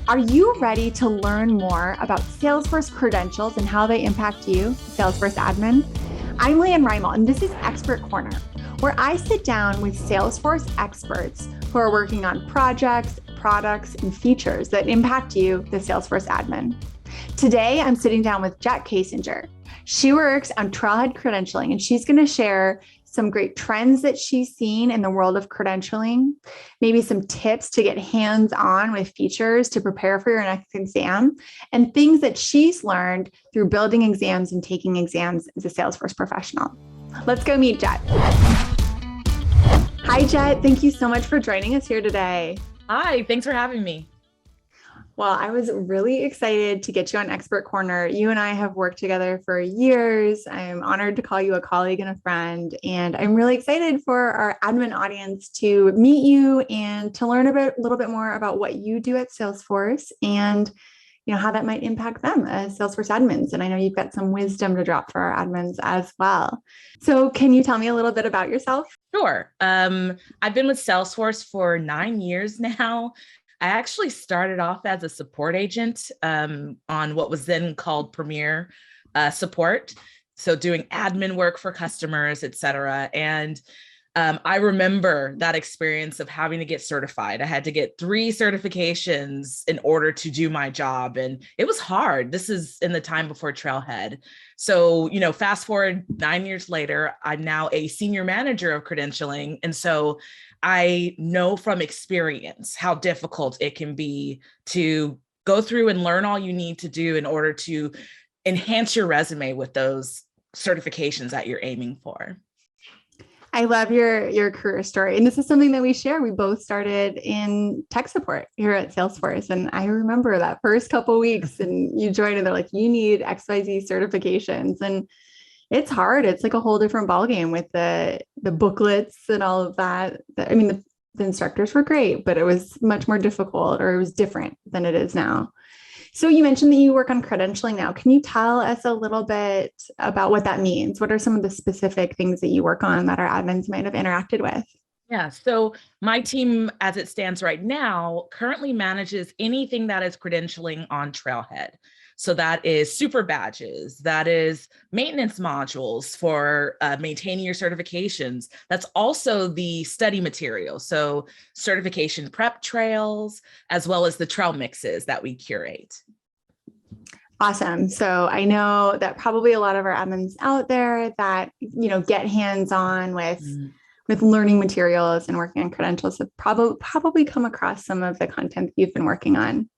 Are you ready to learn more about Salesforce credentials and how they impact you, Salesforce admin? I'm Leanne Reimel, and this is Expert Corner, where I sit down with Salesforce experts who are working on projects, products, and features that impact you, the Salesforce admin. Today, I'm sitting down with Jet Kasinger. She works on Trailhead Credentialing, and she's going to share some great trends that she's seen in the world of credentialing, maybe some tips to get hands-on with features to prepare for your next exam, and things that she's learned through building exams and taking exams as a Salesforce professional. Let's go meet Jet. Hi, Jet. Thank you so much for joining us here today. Hi, thanks for having me. Well, I was really excited to get you on Expert Corner. You and I have worked together for years. I'm honored to call you a colleague and a friend, and I'm really excited for our admin audience to meet you and to learn a little bit more about what you do at Salesforce and how that might impact them as Salesforce admins. And I know you've got some wisdom to drop for our admins as well. So can you tell me a little bit about yourself? Sure. I've been with Salesforce for 9 years now. I actually started off as a support agent on what was then called Premier Support. So doing admin work for customers, et cetera. And I remember that experience of having to get certified. I had to get 3 certifications in order to do my job. And it was hard. This is in the time before Trailhead. So, fast forward 9 years later, I'm now a senior manager of credentialing. And so I know from experience how difficult it can be to go through and learn all you need to do in order to enhance your resume with those certifications that you're aiming for. I love your career story. And this is something that we share. We both started in tech support here at Salesforce. And I remember that first couple of weeks and you joined and they're like, you need XYZ certifications. And it's hard. It's like a whole different ballgame with the booklets and all of that. I mean, the instructors were great, but it was much more difficult, or it was different than it is now. So you mentioned that you work on credentialing now. Can you tell us a little bit about what that means? What are some of the specific things that you work on that our admins might have interacted with? Yeah, so my team, as it stands right now, currently manages anything that is credentialing on Trailhead. So that is super badges, that is maintenance modules for maintaining your certifications. That's also the study material. So certification prep trails, as well as the trail mixes that we curate. Awesome. So I know that probably a lot of our admins out there that, get hands-on with learning materials and working on credentials have probably come across some of the content that you've been working on.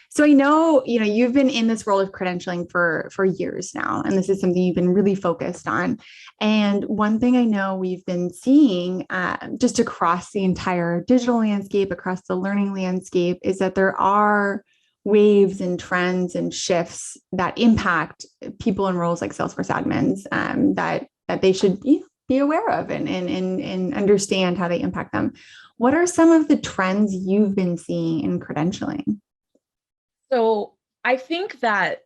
So I know, you've been in this role of credentialing for years now, and this is something you've been really focused on. And one thing I know we've been seeing just across the entire digital landscape, across the learning landscape, is that there are waves and trends and shifts that impact people in roles like Salesforce admins that they should be aware of and understand how they impact them. What are some of the trends you've been seeing in credentialing? So I think that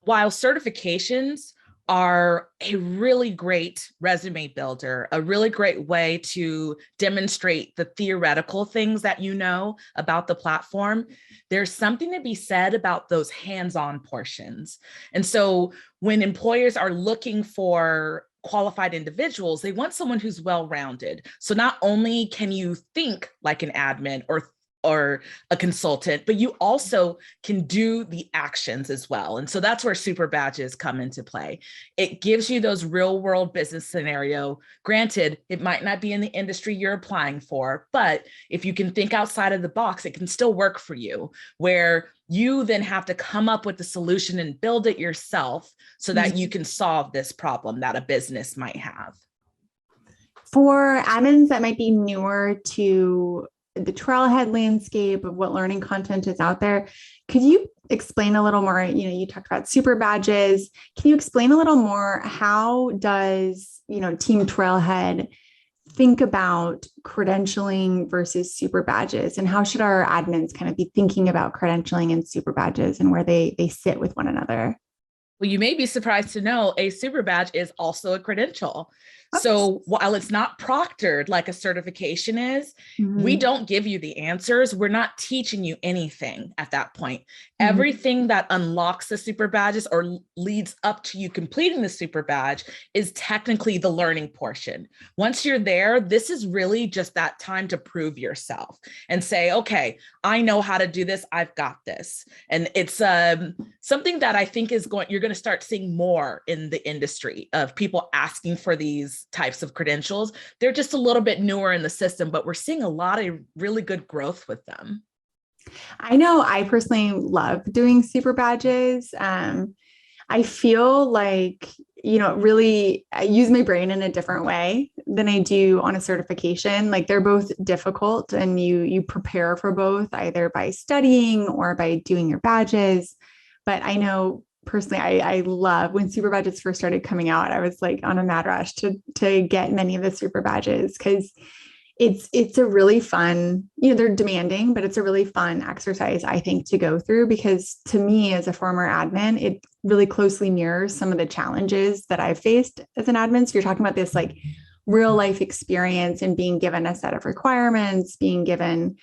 while certifications are a really great resume builder, a really great way to demonstrate the theoretical things that you know about the platform, there's something to be said about those hands-on portions. And so when employers are looking for qualified individuals, they want someone who's well-rounded. So not only can you think like an admin or a consultant, but you also can do the actions as well. And so that's where super badges come into play. It gives you those real world business scenario. Granted, it might not be in the industry you're applying for, but if you can think outside of the box, it can still work for you, where you then have to come up with the solution and build it yourself so that you can solve this problem that a business might have. For admins that might be newer to the Trailhead landscape of what learning content is out there, could you explain a little more? You talked about super badges. Can you explain a little more? How does, Team Trailhead think about credentialing versus super badges, and how should our admins kind of be thinking about credentialing and super badges and where they sit with one another? Well, you may be surprised to know a super badge is also a credential. So while it's not proctored like a certification is, we don't give you the answers. We're not teaching you anything at that point. Everything that unlocks the super badges or leads up to you completing the super badge is technically the learning portion. Once you're there, this is really just that time to prove yourself and say, okay, I know how to do this. I've got this. And it's something that I think you're going to start seeing more in the industry of people asking for these types of credentials. They're just a little bit newer in the system, but we're seeing a lot of really good growth with them. I know I personally love doing super badges. I feel like, really I use my brain in a different way than I do on a certification. Like they're both difficult and you prepare for both either by studying or by doing your badges. But I know personally, I love when super badges first started coming out, I was like on a mad rush to get many of the super badges because it's a really fun, they're demanding, but it's a really fun exercise, I think, to go through because to me as a former admin, it really closely mirrors some of the challenges that I've faced as an admin. So you're talking about this like real life experience and being given a set of requirements, being given,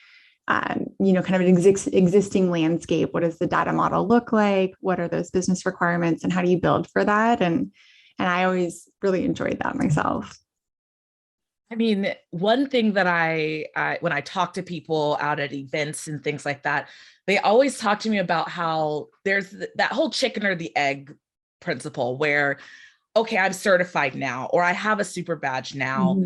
kind of an existing landscape. What does the data model look like? What are those business requirements and how do you build for that? And I always really enjoyed that myself. I mean, one thing that when I talk to people out at events and things like that, they always talk to me about how there's that whole chicken or the egg principle where, okay, I'm certified now, or I have a super badge now,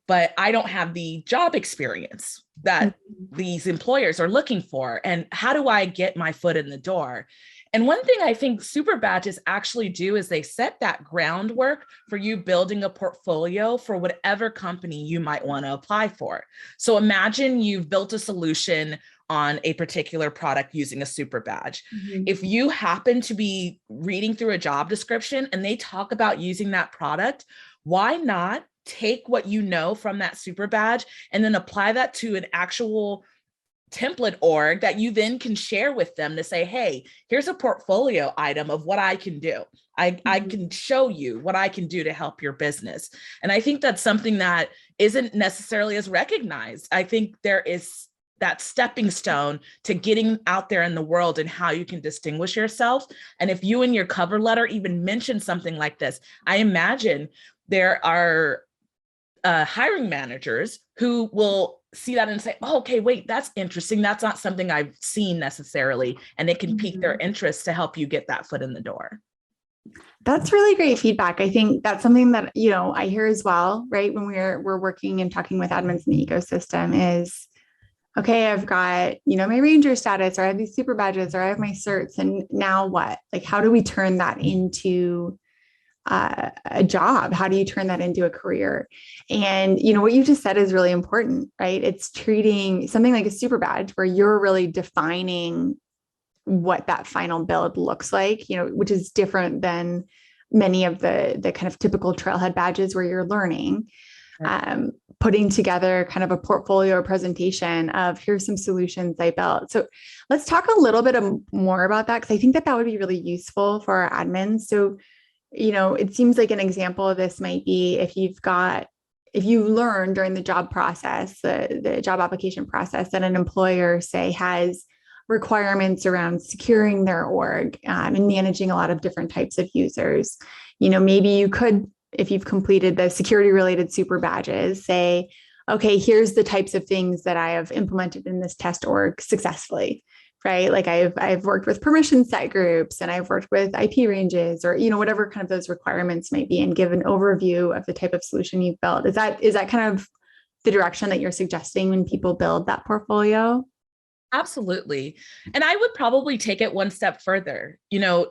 but I don't have the job experience that these employers are looking for. And how do I get my foot in the door? And one thing I think super badges actually do is they set that groundwork for you building a portfolio for whatever company you might want to apply for. So imagine you've built a solution on a particular product using a super badge. If you happen to be reading through a job description and they talk about using that product, why not take what you know from that super badge and then apply that to an actual template org that you then can share with them to say, hey, here's a portfolio item of what I can do. I can show you what I can do to help your business. And I think that's something that isn't necessarily as recognized. I think there is that stepping stone to getting out there in the world and how you can distinguish yourself. And if you in your cover letter even mention something like this, I imagine there are hiring managers who will see that and say, oh, okay, wait, that's interesting. That's not something I've seen necessarily. And it can pique their interest to help you get that foot in the door. That's really great feedback. I think that's something that, I hear as well, right? When we're working and talking with admins in the ecosystem is, okay, I've got, my ranger status, or I have these super badges, or I have my certs. And now what? Like, how do we turn that into a job? How do you turn that into a career? And, what you just said is really important, right? It's treating something like a super badge where you're really defining what that final build looks like, which is different than many of the kind of typical trailhead badges where you're learning, putting together kind of a portfolio or presentation of here's some solutions I built. So let's talk a little bit more about that, because I think that would be really useful for our admins. So it seems like an example of this might be if you learn during the job process, the job application process, that an employer, say, has requirements around securing their org and managing a lot of different types of users. Maybe you could, if you've completed the security related super badges, say, okay, here's the types of things that I have implemented in this test org successfully. Right? Like I've worked with permission set groups and I've worked with IP ranges, or, whatever kind of those requirements might be, and give an overview of the type of solution you've built. Is that kind of the direction that you're suggesting when people build that portfolio? Absolutely. And I would probably take it one step further.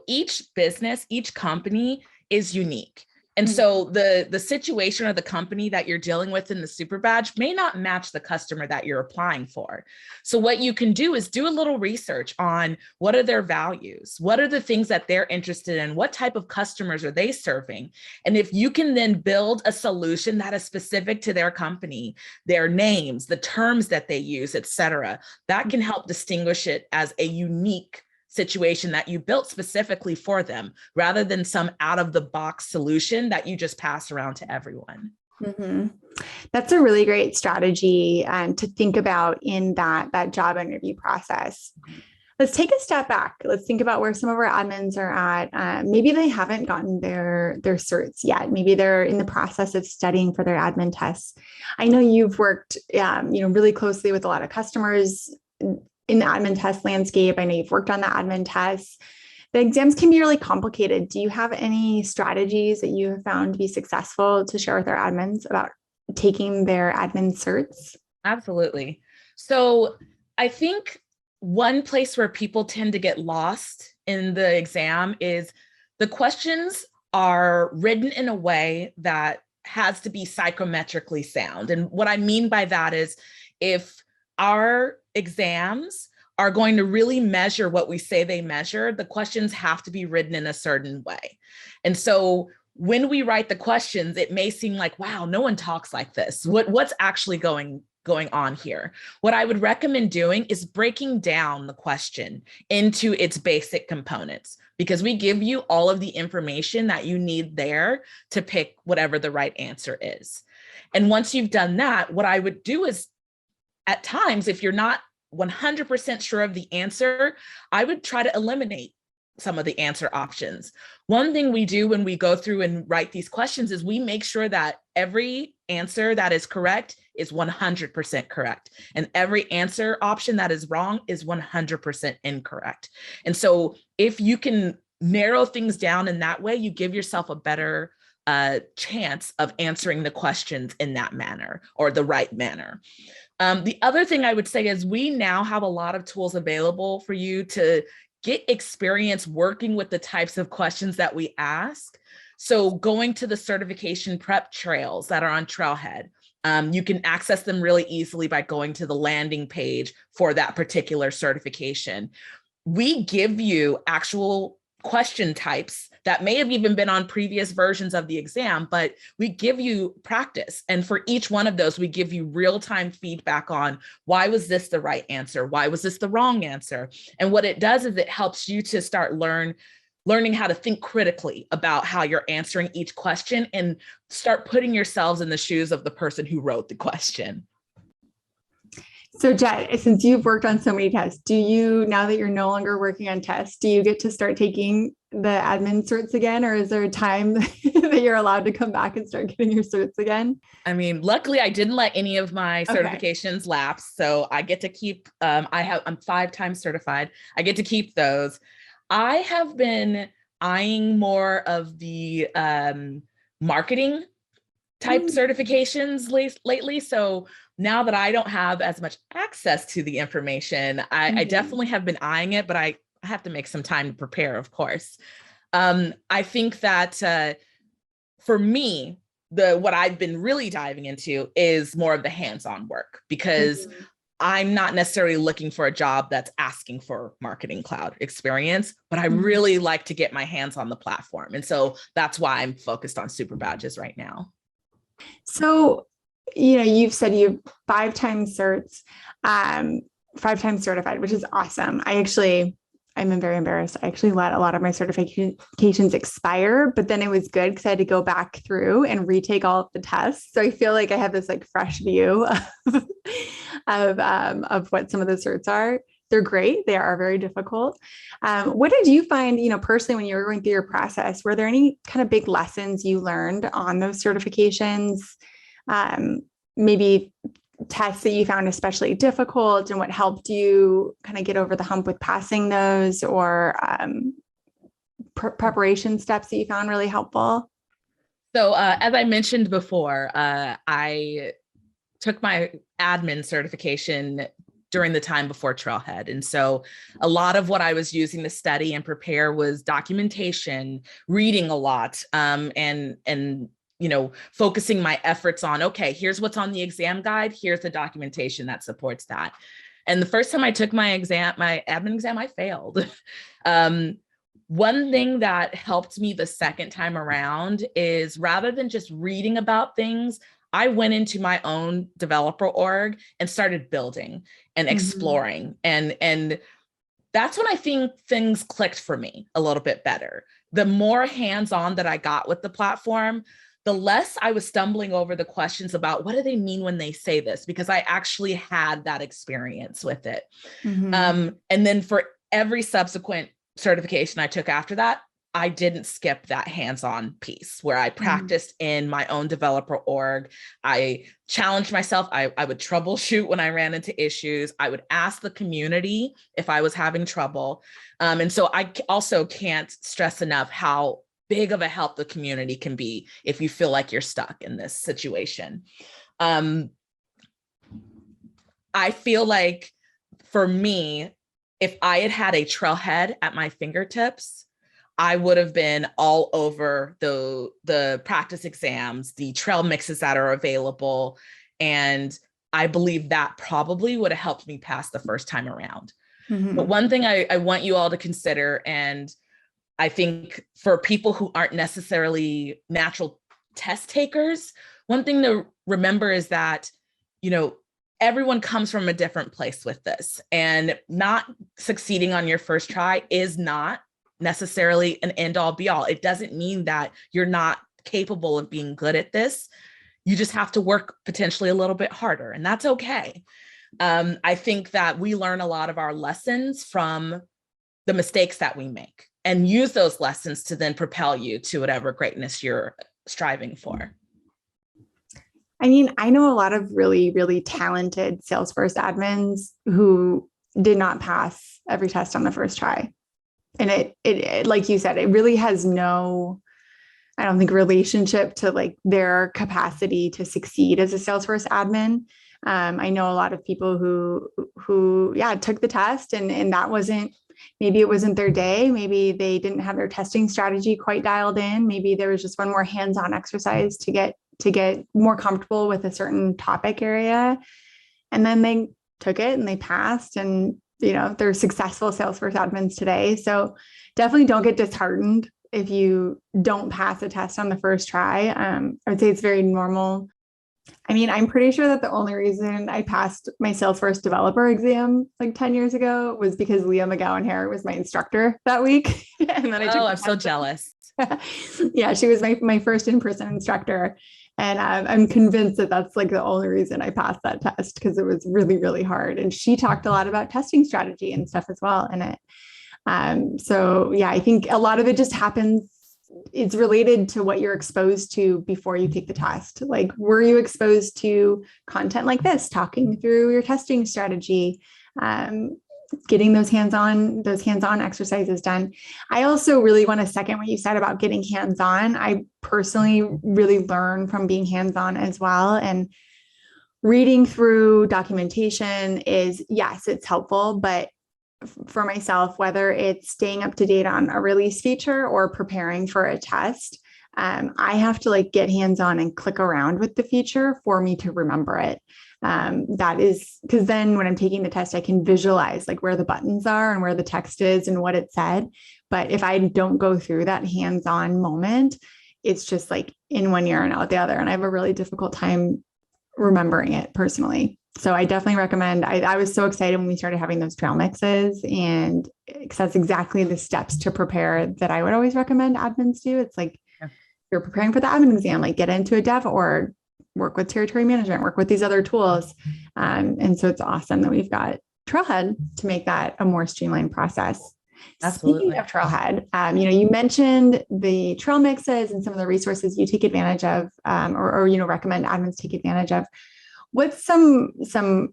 Each business, each company is unique. And so the situation or the company that you're dealing with in the super badge may not match the customer that you're applying for. So what you can do is do a little research on what are their values? What are the things that they're interested in? What type of customers are they serving? And if you can then build a solution that is specific to their company, their names, the terms that they use, et cetera, that can help distinguish it as a unique situation that you built specifically for them, rather than some out of the box solution that you just pass around to everyone. Mhm. That's a really great strategy to think about in that job interview process. Let's take a step back. Let's think about where some of our admins are at. Maybe they haven't gotten their certs yet. Maybe they're in the process of studying for their admin tests. I know you've worked, really closely with a lot of customers in the admin test landscape. I know you've worked on the admin tests. The exams can be really complicated. Do you have any strategies that you have found to be successful to share with our admins about taking their admin certs? Absolutely. So I think one place where people tend to get lost in the exam is the questions are written in a way that has to be psychometrically sound. And what I mean by that is if our exams are going to really measure what we say they measure, the questions have to be written in a certain way. And so when we write the questions, it may seem like, wow, no one talks like this. What's actually going on here? What I would recommend doing is breaking down the question into its basic components, because we give you all of the information that you need there to pick whatever the right answer is. And once you've done that, what I would do is, at times, if you're not 100% sure of the answer, I would try to eliminate some of the answer options. One thing we do when we go through and write these questions is we make sure that every answer that is correct is 100% correct. And every answer option that is wrong is 100% incorrect. And so if you can narrow things down in that way, you give yourself a better chance of answering the questions in that manner or the right manner. The other thing I would say is we now have a lot of tools available for you to get experience working with the types of questions that we ask. So going to the certification prep trails that are on Trailhead, you can access them really easily by going to the landing page for that particular certification. We give you actual question types that may have even been on previous versions of the exam, but we give you practice. And for each one of those, we give you real-time feedback on why was this the right answer? Why was this the wrong answer? And what it does is it helps you to start learning how to think critically about how you're answering each question and start putting yourselves in the shoes of the person who wrote the question. So Jet, since you've worked on so many tests, do you, now that you're no longer working on tests, do you get to start taking the admin certs again? Or is there a time that you're allowed to come back and start getting your certs again? I mean, luckily I didn't let any of my certifications lapse. So I get to keep, I'm 5 times certified. I get to keep those. I have been eyeing more of the marketing type certifications lately. So now that I don't have as much access to the information, I definitely have been eyeing it, but I have to make some time to prepare, of course. I think that for me, what I've been really diving into is more of the hands-on work, because I'm not necessarily looking for a job that's asking for marketing cloud experience, but I really like to get my hands on the platform. And so that's why I'm focused on super badges right now. So, you've said you've 5 times certs, 5 times certified, which is awesome. I'm very embarrassed. I actually let a lot of my certifications expire, but then it was good because I had to go back through and retake all of the tests. So I feel like I have this like fresh view of what some of the certs are. They're great. They are very difficult. What did you find, personally, when you were going through your process? Were there any kind of big lessons you learned on those certifications? Maybe tests that you found especially difficult, and what helped you kind of get over the hump with passing those, or preparation steps that you found really helpful? So as I mentioned before, I took my admin certification during the time before Trailhead. And so a lot of what I was using to study and prepare was documentation, reading a lot, and focusing my efforts on, okay, here's what's on the exam guide, here's the documentation that supports that. And the first time I took my admin exam, I failed. One thing that helped me the second time around is, rather than just reading about things, I went into my own developer org and started building and exploring. And that's when I think things clicked for me a little bit better. The more hands-on that I got with the platform, the less I was stumbling over the questions about what do they mean when they say this, because I actually had that experience with it. And then for every subsequent certification I took after that, I didn't skip that hands-on piece where I practiced in my own developer org. I challenged myself. I would troubleshoot when I ran into issues. I would ask the community if I was having trouble. And so I also can't stress enough how big of a help the community can be if you feel like you're stuck in this situation. I feel like for me, if I had had a trailhead at my fingertips, I would have been all over the practice exams, the trail mixes that are available. And I believe that probably would have helped me pass the first time around. But one thing I want you all to consider, and I think for people who aren't necessarily natural test takers, one thing to remember is that, everyone comes from a different place with this, and not succeeding on your first try is not necessarily an end all be all. It doesn't mean that you're not capable of being good at this. You just have to work potentially a little bit harder, and that's okay. I think that we learn a lot of our lessons from the mistakes that we make and use those lessons to then propel you to whatever greatness you're striving for. I mean, I know a lot of really, really talented Salesforce admins who did not pass every test on the first try. And it like you said, it really has no, I don't think, relationship to like their capacity to succeed as a Salesforce admin. I know a lot of people who took the test and that wasn't, maybe it wasn't their day. Maybe they didn't have their testing strategy quite dialed in. Maybe there was just one more hands-on exercise to get more comfortable with a certain topic area. And then they took it and they passed, and they're successful Salesforce admins today. So definitely don't get disheartened if you don't pass a test on the first try. I would say it's very normal. I mean, I'm pretty sure that the only reason I passed my Salesforce developer exam like 10 years ago was because Leah McGowan-Hare was my instructor that week. And then I'm so jealous. Yeah, she was my first in-person instructor. And I'm convinced that that's like the only reason I passed that test, because it was really, really hard. And she talked a lot about testing strategy and stuff as well in it. So yeah, I think a lot of it just happens. It's related to what you're exposed to before you take the test. Like, were you exposed to content like this, talking through your testing strategy, getting those hands-on exercises done? I also really want to second what you said about getting hands-on. I personally really learn from being hands-on as well. And reading through documentation is, yes, it's helpful, but for myself, whether it's staying up to date on a release feature or preparing for a test, I have to like get hands-on and click around with the feature for me to remember it. That is because then when I'm taking the test, I can visualize like where the buttons are and where the text is and what it said. But if I don't go through that hands-on moment, it's just like in one ear and out the other. And I have a really difficult time remembering it personally. So I definitely recommend, I was so excited when we started having those trail mixes, and because that's exactly the steps to prepare that I would always recommend admins do. It's like, you're preparing for the admin exam, like get into a dev org, work with territory management, work with these other tools. And so it's awesome that we've got Trailhead to make that a more streamlined process. Absolutely. Speaking of Trailhead, you mentioned the trail mixes and some of the resources you take advantage of, or recommend admins take advantage of. What's some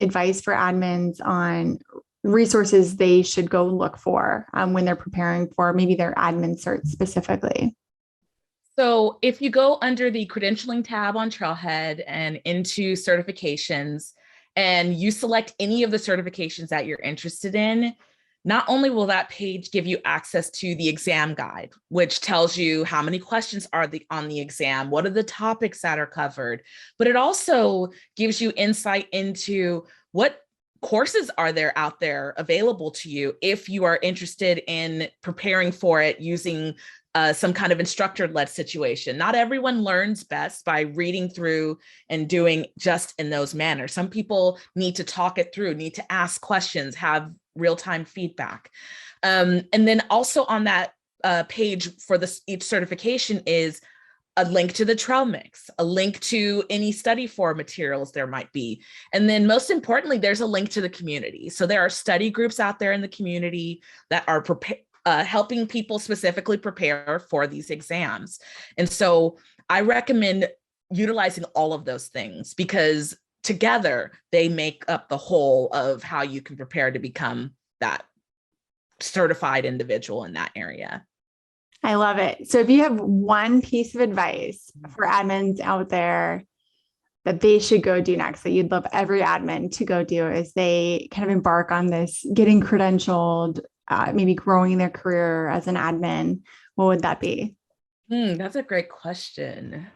advice for admins on resources they should go look for when they're preparing for maybe their admin cert specifically? So if you go under the credentialing tab on Trailhead and into certifications, and you select any of the certifications that you're interested in, not only will that page give you access to the exam guide, which tells you how many questions are on the exam, what are the topics that are covered, but it also gives you insight into what courses are there out there available to you if you are interested in preparing for it using some kind of instructor-led situation. Not everyone learns best by reading through and doing just in those manners. Some people need to talk it through, need to ask questions, have real-time feedback. And then also on that page for each certification is a link to the trail mix, a link to any study for materials there might be. And then most importantly, there's a link to the community. So there are study groups out there in the community that are helping people specifically prepare for these exams. And so I recommend utilizing all of those things because together they make up the whole of how you can prepare to become that certified individual in that area. I love it. So if you have one piece of advice for admins out there that they should go do next, that you'd love every admin to go do as they kind of embark on this getting credentialed, maybe growing their career as an admin, what would that be? That's a great question.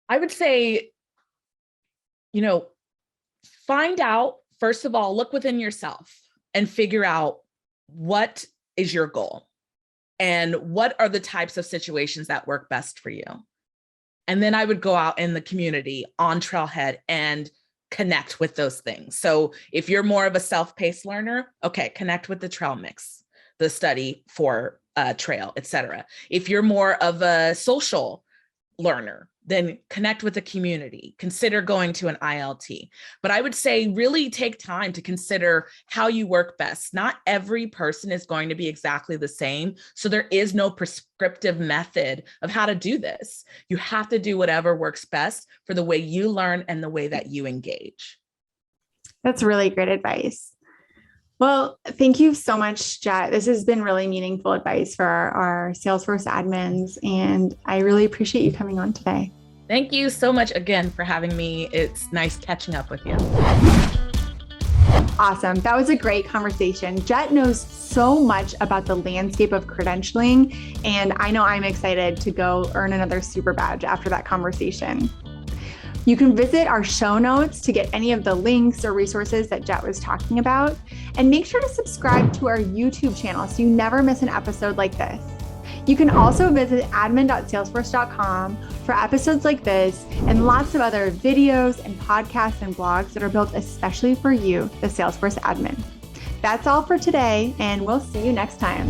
I would say, find out, first of all, look within yourself and figure out what is your goal and what are the types of situations that work best for you. And then I would go out in the community on Trailhead and connect with those things. So if you're more of a self-paced learner, okay, connect with the trail mix, the study for trail, et cetera. If you're more of a social learner, then connect with the community, consider going to an ILT. But I would say really take time to consider how you work best. Not every person is going to be exactly the same. So there is no prescriptive method of how to do this. You have to do whatever works best for the way you learn and the way that you engage. That's really great advice. Well, thank you so much, Jet. This has been really meaningful advice for our Salesforce admins, and I really appreciate you coming on today. Thank you so much again for having me. It's nice catching up with you. Awesome. That was a great conversation. Jet knows so much about the landscape of credentialing, and I know I'm excited to go earn another super badge after that conversation. You can visit our show notes to get any of the links or resources that Jet was talking about. And make sure to subscribe to our YouTube channel so you never miss an episode like this. You can also visit admin.salesforce.com for episodes like this and lots of other videos and podcasts and blogs that are built especially for you, the Salesforce admin. That's all for today, and we'll see you next time.